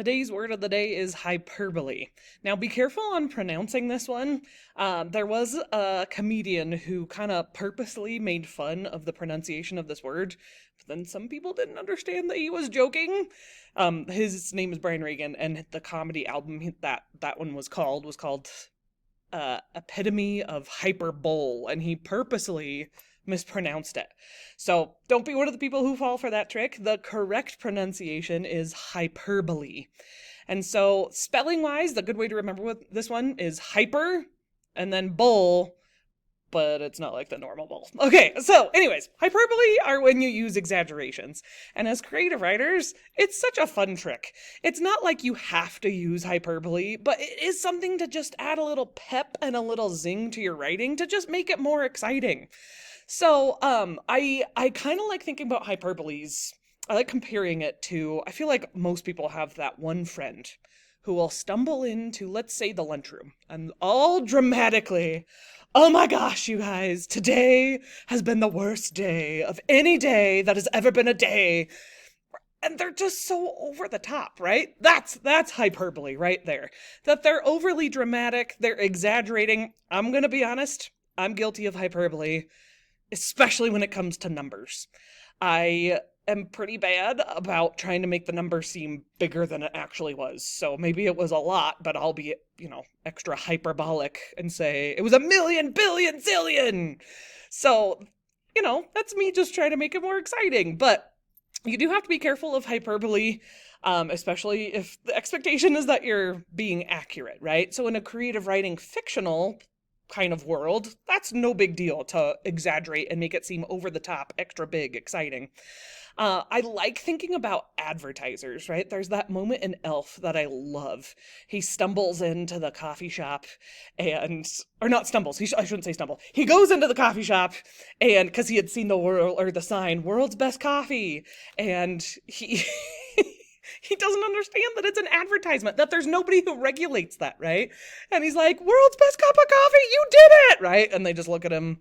Today's word of the day is hyperbole. Now, be careful on pronouncing this one. There was a comedian who kind of purposely made fun of the pronunciation of this word, but then some people didn't understand that he was joking. His name is Brian Regan, and the comedy album that one was called Epitome of Hyperbole, and he purposely mispronounced it. So don't be one of the people who fall for that trick. The correct pronunciation is hyperbole. And so spelling wise, the good way to remember what this one is hyper and then bowl, but it's not like the normal bowl. Okay, so anyways, hyperbole are when you use exaggerations. And as creative writers, it's such a fun trick. It's not like you have to use hyperbole, but it is something to just add a little pep and a little zing to your writing to just make it more exciting. So I kind of like thinking about hyperboles. I like comparing it to, I feel like most people have that one friend who will stumble into, let's say, the lunchroom and all dramatically, oh my gosh, you guys, today has been the worst day of any day that has ever been a day. And they're just so over the top, right? That's hyperbole right there. That they're overly dramatic, they're exaggerating. I'm going to be honest, I'm guilty of hyperbole, especially when it comes to numbers. I am pretty bad about trying to make the number seem bigger than it actually was. So maybe it was a lot, but I'll be, extra hyperbolic and say it was 1,000,000 billion zillion. So, that's me just trying to make it more exciting. But you do have to be careful of hyperbole, especially if the expectation is that you're being accurate, right? So in a creative writing fictional kind of world, that's no big deal to exaggerate and make it seem over the top, extra big, exciting. I like thinking about advertisers, right? There's that moment in Elf that I love. He stumbles into the coffee shop or not stumbles, I shouldn't say stumble. He goes into the coffee shop and because he had seen the sign, world's best coffee. And he he doesn't understand that it's an advertisement, that there's nobody who regulates that, right? And he's like, world's best cup of coffee, you did it, right? And they just look at him,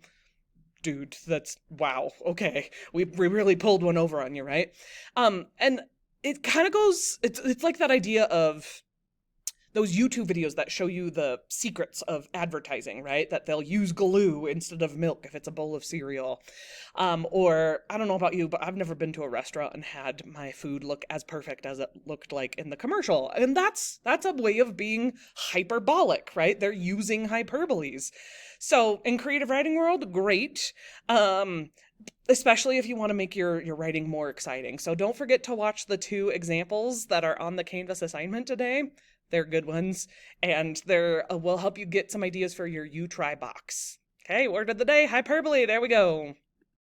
dude, that's, wow, okay. We really pulled one over on you, right? And it kind of goes, it's like that idea of those YouTube videos that show you the secrets of advertising, right? That they'll use glue instead of milk if it's a bowl of cereal. Or I don't know about you, but I've never been to a restaurant and had my food look as perfect as it looked like in the commercial. And that's a way of being hyperbolic, right? They're using hyperboles. So in creative writing world, great. Especially if you want to make your writing more exciting. So don't forget to watch the 2 examples that are on the Canvas assignment today. They're good ones, and they will help you get some ideas for your You Try box. Okay, word of the day, hyperbole. There we go.